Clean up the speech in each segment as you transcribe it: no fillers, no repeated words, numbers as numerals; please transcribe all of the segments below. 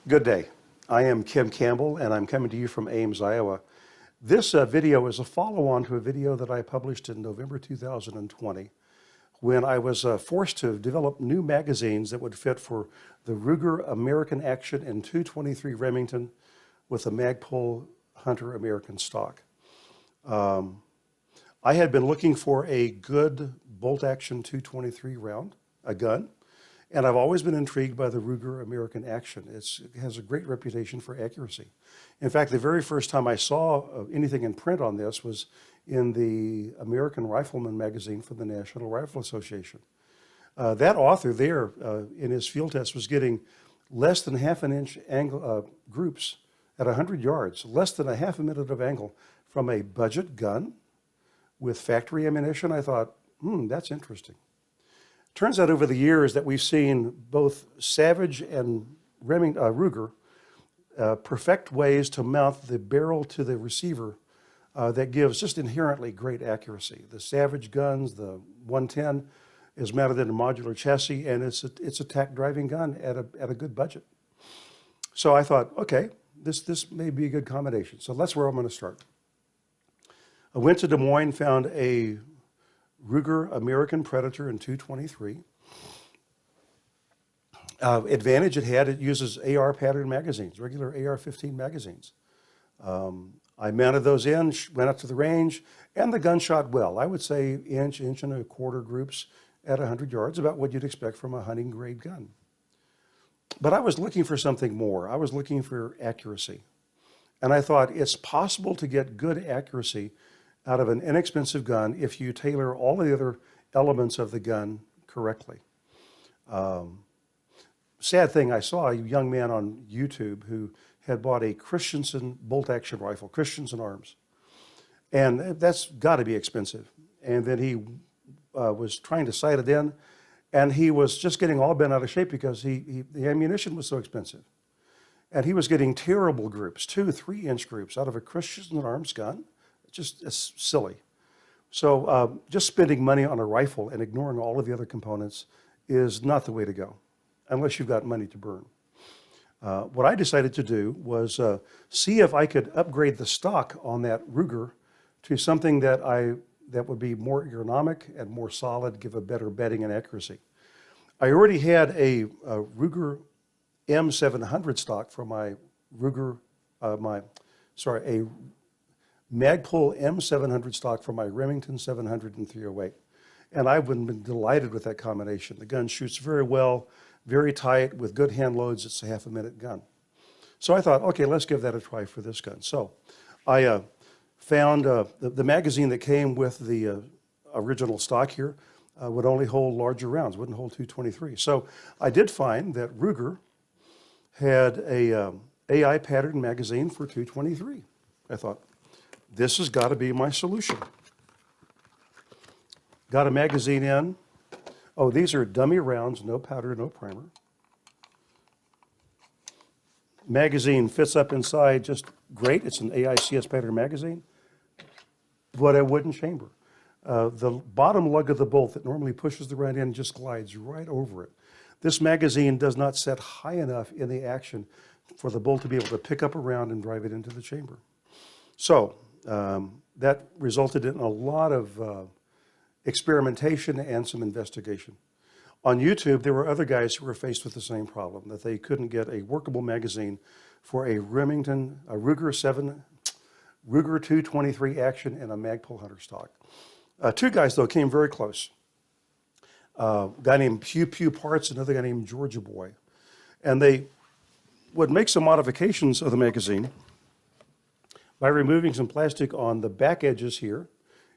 Good day. I am Kim Campbell, and I'm coming to you from Ames, Iowa. This video is a follow-on to a video that I published in November 2020 when I was forced to develop new magazines that would fit for the Ruger American Action in 223 Remington with the Magpul Hunter American stock. I had been looking for a good bolt-action 223 round, a gun, and I've always been intrigued by the Ruger American Action. It has a great reputation for accuracy. In fact, the very first time I saw anything in print on this was in the American Rifleman magazine from the National Rifle Association. That author there, in his field test, was getting less than half an inch angle groups at 100 yards, less than a half a minute of angle from a budget gun with factory ammunition. I thought, that's interesting. Turns out over the years that we've seen both Savage and Ruger perfect ways to mount the barrel to the receiver that gives just inherently great accuracy. The Savage guns, the 110, is mounted in a modular chassis, and it's a tack driving gun at a good budget. So I thought, okay, this may be a good combination. So that's where I'm going to start. I went to Des Moines, found a Ruger American Predator in 223. Advantage it had, it uses AR pattern magazines, regular AR-15 magazines. I mounted those in, went up to the range, and the gun shot well. I would say inch and a quarter groups at 100 yards, about what you'd expect from a hunting grade gun. But I was looking for something more. I was looking for accuracy. And I thought it's possible to get good accuracy out of an inexpensive gun if you tailor all the other elements of the gun correctly. Sad thing, I saw a young man on YouTube who had bought a Christensen bolt-action rifle, Christensen Arms. And that's got to be expensive. And then he was trying to sight it in, and he was just getting all bent out of shape because the ammunition was so expensive. And he was getting terrible groups, 2-3 inch groups out of a Christensen Arms gun. It's silly. So just spending money on a rifle and ignoring all of the other components is not the way to go, unless you've got money to burn. What I decided to do was see if I could upgrade the stock on that Ruger to something that would be more ergonomic and more solid, give a better bedding and accuracy. I already had a Ruger M700 stock from my a Magpul M700 stock for my Remington 700 and 308. And I've been delighted with that combination. The gun shoots very well, very tight, with good hand loads. It's a half a minute gun. So I thought, okay, let's give that a try for this gun. So I found the magazine that came with the original stock here would only hold larger rounds, wouldn't hold 223. So I did find that Ruger had a AI pattern magazine for 223. I thought, this has got to be my solution. Got a magazine in. Oh, these are dummy rounds, no powder, no primer. Magazine fits up inside just great. It's an AICS pattern magazine, but a wooden chamber. The bottom lug of the bolt that normally pushes the round in just glides right over it. This magazine does not set high enough in the action for the bolt to be able to pick up a round and drive it into the chamber. So that resulted in a lot of experimentation and some investigation. On YouTube, there were other guys who were faced with the same problem, that they couldn't get a workable magazine for a Ruger 223 Action and a Magpul Hunter stock. Two guys, though, came very close. A guy named Pew Pew Parts, another guy named Georgia Boy. And they would make some modifications of the magazine by removing some plastic on the back edges here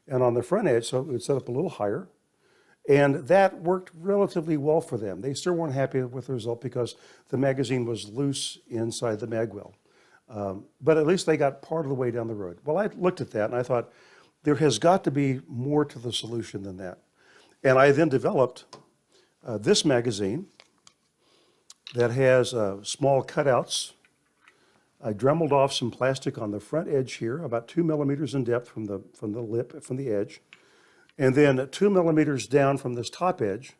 and on the front edge, so it would set up a little higher. And that worked relatively well for them. They still weren't happy with the result because the magazine was loose inside the mag well. But at least they got part of the way down the road. Well, I looked at that and I thought, there has got to be more to the solution than that. And I then developed this magazine that has small cutouts. I dremeled off some plastic on the front edge here, about 2 millimeters in depth from the edge, and then 2 millimeters down from this top edge,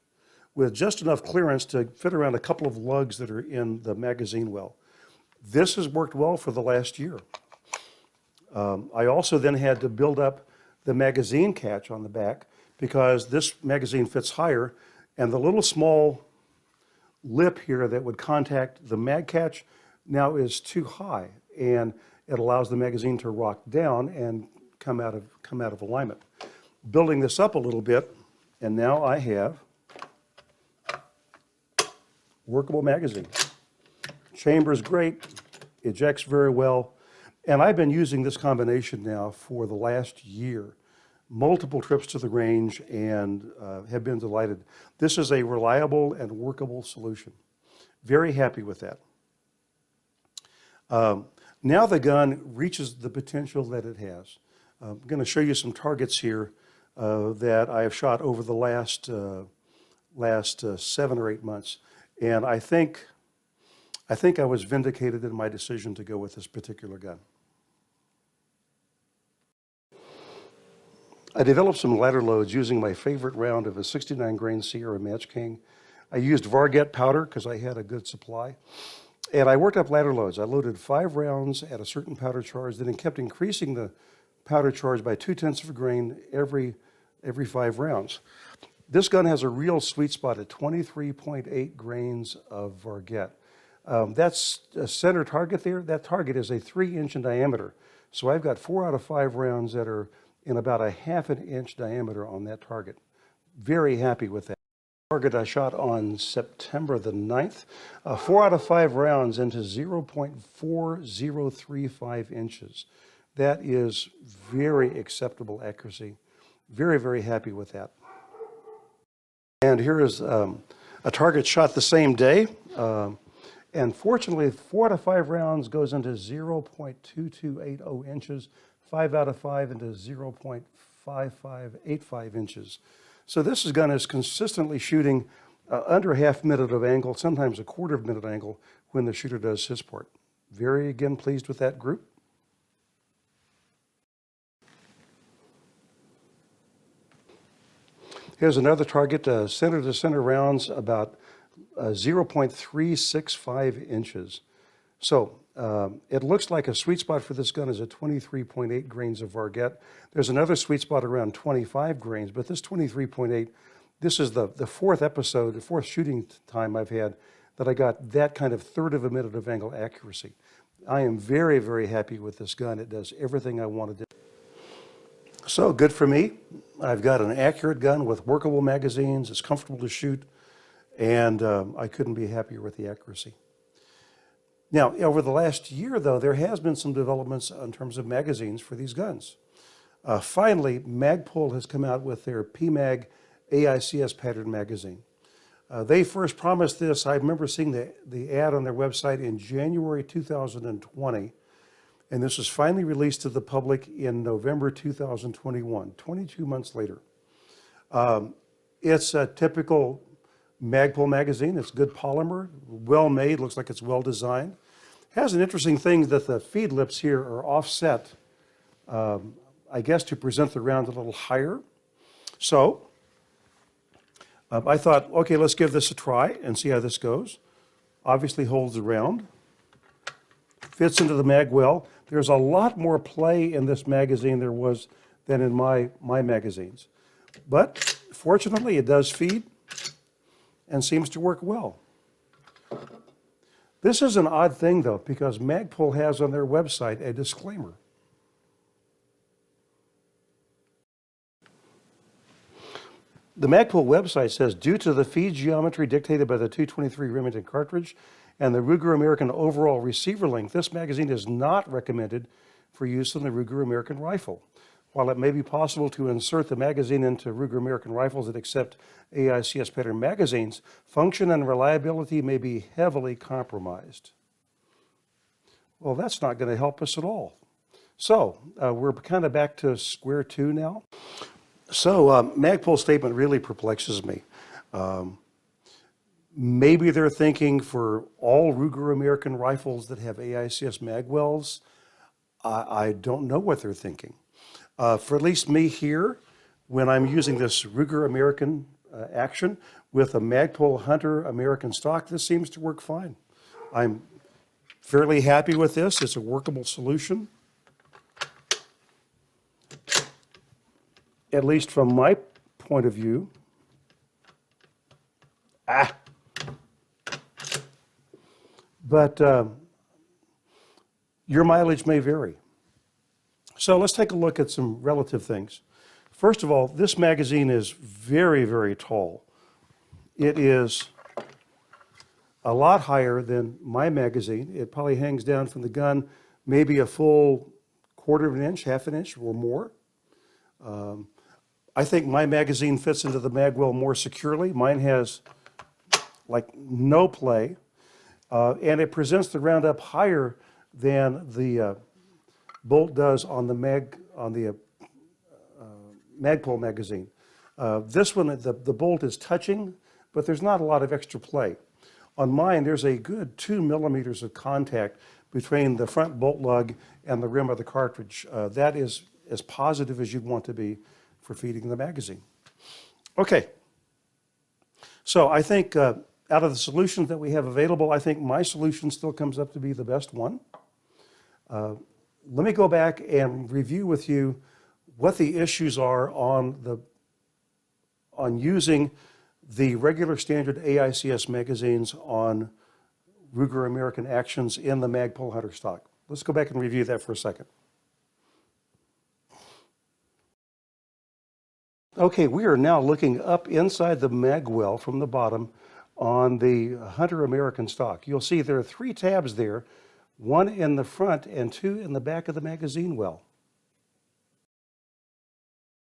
with just enough clearance to fit around a couple of lugs that are in the magazine well. This has worked well for the last year. I also then had to build up the magazine catch on the back because this magazine fits higher, and the little small lip here that would contact the mag catch now is too high, and it allows the magazine to rock down and come out of alignment. Building this up a little bit, and now I have workable magazine. Chamber's great, ejects very well, and I've been using this combination now for the last year. Multiple trips to the range, and have been delighted. This is a reliable and workable solution. Very happy with that. Now the gun reaches the potential that it has. I'm going to show you some targets here that I have shot over the last 7 or 8 months, and I think I was vindicated in my decision to go with this particular gun. I developed some ladder loads using my favorite round of a 69 grain Sierra Match King. I used Varget powder because I had a good supply. And I worked up ladder loads. I loaded 5 rounds at a certain powder charge, then kept increasing the powder charge by 0.2 of a grain every 5 rounds. This gun has a real sweet spot at 23.8 grains of Varget. That's a center target there. That target is a 3-inch in diameter. So I've got 4 out of 5 rounds that are in about a 1/2 inch diameter on that target. Very happy with that. Target I shot on September the 9th, 4 out of 5 rounds into 0.4035 inches. That is very acceptable accuracy. Very, very happy with that. And here is a target shot the same day. And fortunately, 4 out of 5 rounds goes into 0.2280 inches. 5 out of 5 into 0.5585 inches. So this gun is consistently shooting under a 1/2 minute of angle, sometimes a 1/4 minute angle when the shooter does his part. Very, again, pleased with that group. Here's another target, center to center rounds, about 0.365 inches. So it looks like a sweet spot for this gun is at 23.8 grains of Varget. There's another sweet spot around 25 grains, but this 23.8, this is the 4th episode, the 4th shooting time I've had that I got that kind of 1/3 of a minute of angle accuracy. I am very, very happy with this gun. It does everything I wanted to do. So good for me. I've got an accurate gun with workable magazines. It's comfortable to shoot, and I couldn't be happier with the accuracy. Now, over the last year, though, there has been some developments in terms of magazines for these guns. Finally, Magpul has come out with their PMag AICS pattern magazine. They first promised this, I remember seeing the ad on their website in January 2020, and this was finally released to the public in November 2021, 22 months later. It's a typical Magpul magazine. It's good polymer, well made, looks like it's well designed. Has an interesting thing that the feed lips here are offset, I guess to present the round a little higher. So I thought, okay, let's give this a try and see how this goes. Obviously holds the round, fits into the mag well. There's a lot more play in this magazine than in my magazines. But fortunately, it does feed and seems to work well. This is an odd thing, though, because Magpul has on their website a disclaimer. The Magpul website says, due to the feed geometry dictated by the 223 Remington cartridge and the Ruger American overall receiver length, this magazine is not recommended for use in the Ruger American rifle. While it may be possible to insert the magazine into Ruger American rifles that accept AICS pattern magazines, function and reliability may be heavily compromised. Well, that's not going to help us at all. So we're kind of back to square two now. So Magpul's statement really perplexes me. Maybe they're thinking for all Ruger American rifles that have AICS mag wells. I don't know what they're thinking. For at least me here, when I'm using this Ruger American action with a Magpul Hunter American stock, this seems to work fine. I'm Fairly happy with this. It's a workable solution, at least from my point of view. But your mileage may vary. So let's take a look at some relative things. First of all, this magazine is very, very tall. It is a lot higher than my magazine. It probably hangs down from the gun maybe a full quarter of an inch, half an inch or more. I think my magazine fits into the mag well more securely. Mine has like no play, and it presents the round up higher than the bolt does on the Magpul magazine. This one, the bolt is touching, but there's not a lot of extra play. On mine, there's a good 2 millimeters of contact between the front bolt lug and the rim of the cartridge. That is as positive as you'd want to be for feeding the magazine. Okay, so I think out of the solutions that we have available, I think my solution still comes up to be the best one. Let me go back and review with you what the issues are on using the regular standard AICS magazines on Ruger American Actions in the Magpul Hunter stock. Let's go back and review that for a second. Okay, we are now looking up inside the mag well from the bottom on the Hunter American stock. You'll see there are 3 tabs there, 1 in the front and 2 in the back of the magazine well.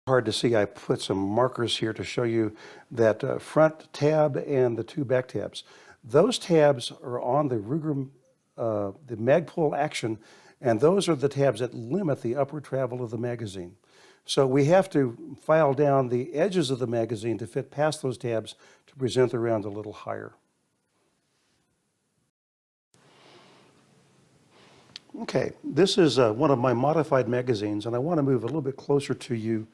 Hard to see, I put some markers here to show you that front tab and the 2 back tabs. Those tabs are on the Ruger, the Magpul Action, and those are the tabs that limit the upward travel of the magazine. So we have to file down the edges of the magazine to fit past those tabs to present the round a little higher. Okay, this is one of my modified magazines, and I want to move a little bit closer to you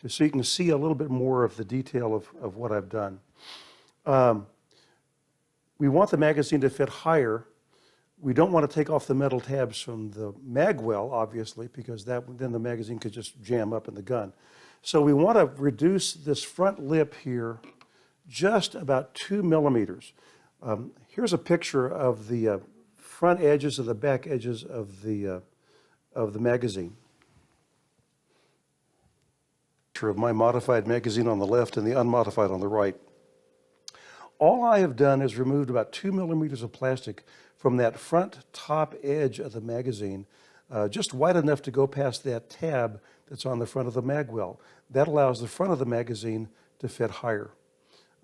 so you can see a little bit more of the detail of what I've done. We want the magazine to fit higher. We don't want to take off the metal tabs from the mag well, obviously, because then the magazine could just jam up in the gun. So we want to reduce this front lip here just about 2 millimeters. Here's a picture of the front edges and the back edges of the magazine. Picture of my modified magazine on the left and the unmodified on the right. All I have done is removed about 2 millimeters of plastic from that front top edge of the magazine, just wide enough to go past that tab that's on the front of the mag well. That allows the front of the magazine to fit higher.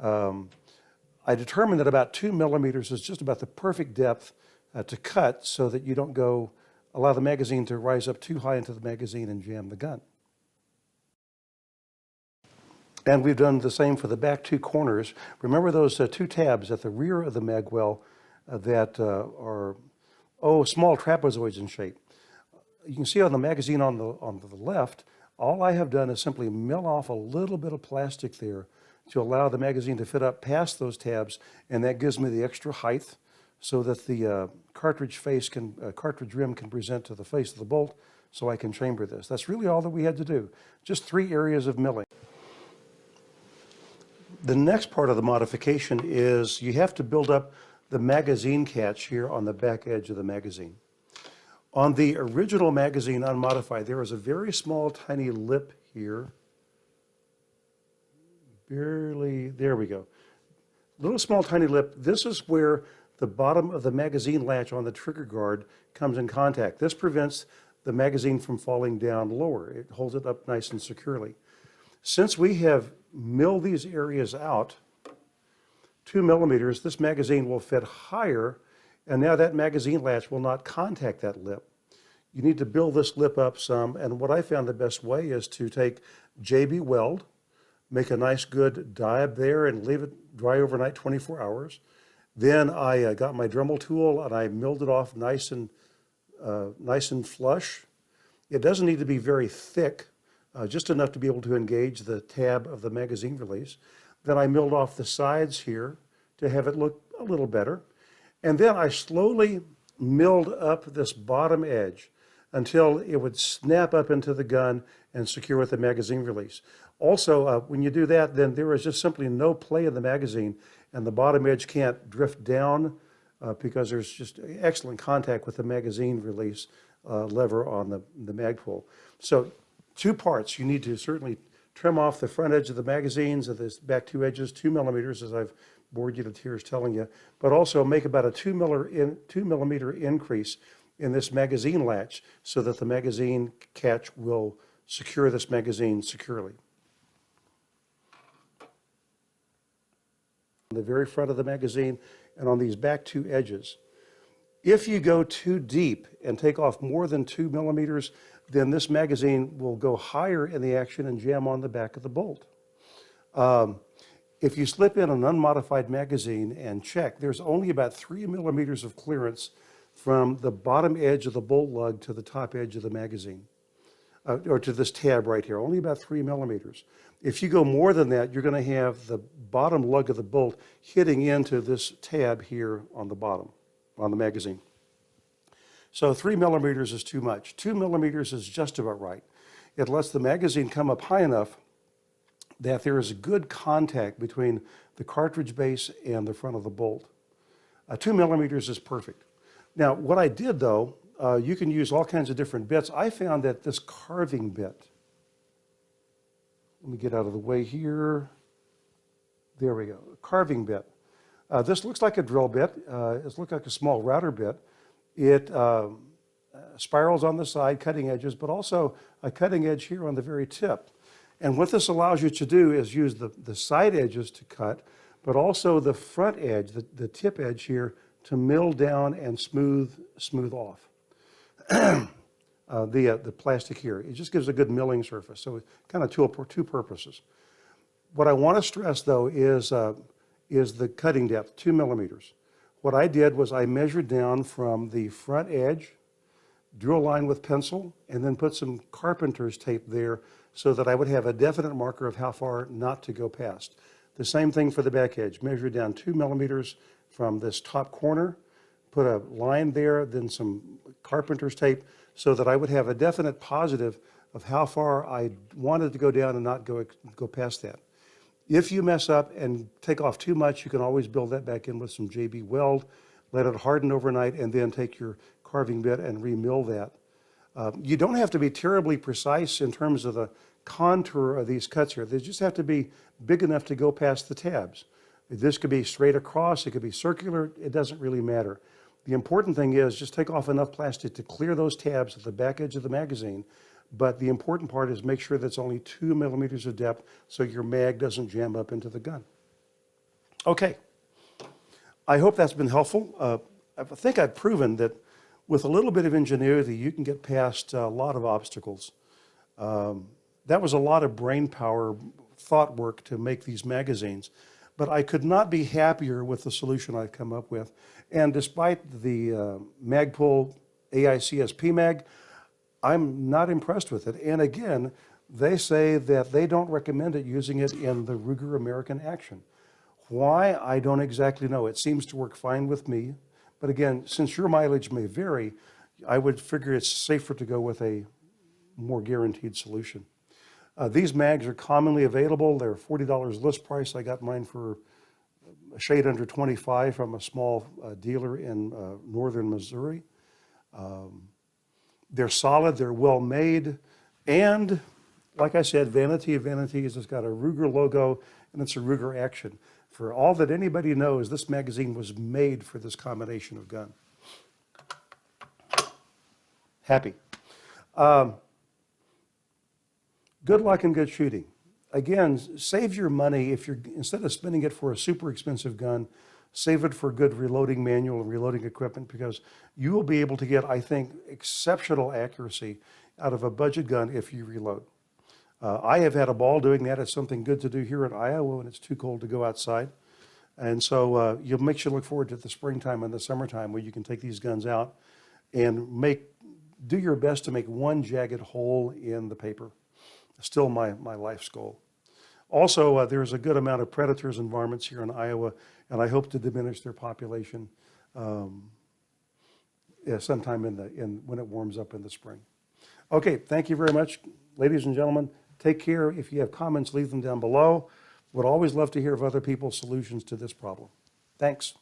I determined that about 2 millimeters is just about the perfect depth to cut so that you don't allow the magazine to rise up too high into the magazine and jam the gun. And we've done the same for the back 2 corners. Remember those 2 tabs at the rear of the mag well that are small trapezoids in shape. You can see on the magazine on the left, all I have done is simply mill off a little bit of plastic there to allow the magazine to fit up past those tabs, and that gives me the extra height so that the cartridge rim can present to the face of the bolt so I can chamber this. That's really all that we had to do. Just 3 areas of milling. The next part of the modification is you have to build up the magazine catch here on the back edge of the magazine. On the original magazine unmodified, there was a very small tiny lip here. Barely, there we go. Little small tiny lip. This is where the bottom of the magazine latch on the trigger guard comes in contact. This prevents the magazine from falling down lower. It holds it up nice and securely. Since we have milled these areas out 2 millimeters, this magazine will fit higher, and now that magazine latch will not contact that lip. You need to build this lip up some, and what I found the best way is to take JB Weld, make a nice good dab there and leave it dry overnight, 24 hours. Then I got my Dremel tool and I milled it off nice and flush. It doesn't need to be very thick, just enough to be able to engage the tab of the magazine release. Then I milled off the sides here to have it look a little better. And then I slowly milled up this bottom edge until it would snap up into the gun and secure with the magazine release. Also, when you do that, then there is just simply no play in the magazine, and the bottom edge can't drift down because there's just excellent contact with the magazine release lever on the Magpul. So 2 parts. You need to certainly trim off the front edge of the magazines of this back 2 edges, 2 millimeters, as I've bored you to tears telling you, but also make about a 2 millimeter increase in this magazine latch so that the magazine catch will secure this magazine securely. On the very front of the magazine and on these back 2 edges. If you go too deep and take off more than 2 millimeters, then this magazine will go higher in the action and jam on the back of the bolt. If you slip in an unmodified magazine and check, there's only about 3 millimeters of clearance from the bottom edge of the bolt lug to the top edge of the magazine, or to this tab right here, only about 3 millimeters. If you go more than that, you're going to have the bottom lug of the bolt hitting into this tab here on the bottom, on the magazine. So 3 millimeters is too much. 2 millimeters is just about right. It lets the magazine come up high enough that there is a good contact between the cartridge base and the front of the bolt. 2 millimeters is perfect. Now, what I did though, you can use all kinds of different bits. I found that this carving bit, let me get out of the way here. There we go, carving bit. This looks like a drill bit. It looks like a small router bit. It spirals on the side, cutting edges, but also a cutting edge here on the very tip. And what this allows you to do is use the side edges to cut, but also the front edge, the tip edge here, to mill down and smooth off the plastic here. It just gives a good milling surface. So it's kind of two purposes. What I want to stress though is the cutting depth, 2 millimeters. What I did was I measured down from the front edge, drew a line with pencil, and then put some carpenter's tape there so that I would have a definite marker of how far not to go past. The same thing for the back edge. Measure down 2 millimeters from this top corner, put a line there, then some carpenter's tape so that I would have a definite positive of how far I wanted to go down and not go past that. If you mess up and take off too much, you can always build that back in with some JB weld, let it harden overnight, and then take your carving bit and remill that. You don't have to be terribly precise in terms of the contour of these cuts here. They just have to be big enough to go past the tabs. This could be straight across, it could be circular, it doesn't really matter. The important thing is just take off enough plastic to clear those tabs at the back edge of the magazine. But the important part is make sure that's only 2 millimeters of depth so your mag doesn't jam up into the gun. Okay, I hope that's been helpful. I think I've proven that with a little bit of ingenuity, you can get past a lot of obstacles. That was a lot of brain power, thought work to make these magazines, but I could not be happier with the solution I've come up with. And despite the Magpul AICSP mag, I'm not impressed with it. And again, they say that they don't recommend it using it in the Ruger American Action. Why? I don't exactly know. It seems to work fine with me. But again, since your mileage may vary, I would figure it's safer to go with a more guaranteed solution. These mags are commonly available. They're $40 list price. I got mine for a shade under 25 from a small dealer in northern Missouri. They're solid, they're well made, and like I said, vanity of vanities, it's got a Ruger logo and it's a Ruger Action. For all that anybody knows, this magazine was made for this combination of gun. Happy. Good luck and good shooting. Again, save your money if you're, instead of spending it for a super expensive gun, save it for good reloading manual and reloading equipment, because you will be able to get, I think, exceptional accuracy out of a budget gun if you reload. I have had a ball doing that. It's something good to do here in Iowa when it's too cold to go outside. And so it makes you look forward to the springtime and the summertime where you can take these guns out and do your best to make one jagged hole in the paper. Still my life's goal. Also, there's a good amount of predators and varmints here in Iowa, and I hope to diminish their population. sometime when it warms up in the spring. Okay, thank you very much, ladies and gentlemen. Take care. If you have comments, leave them down below. Would always love to hear of other people's solutions to this problem. Thanks.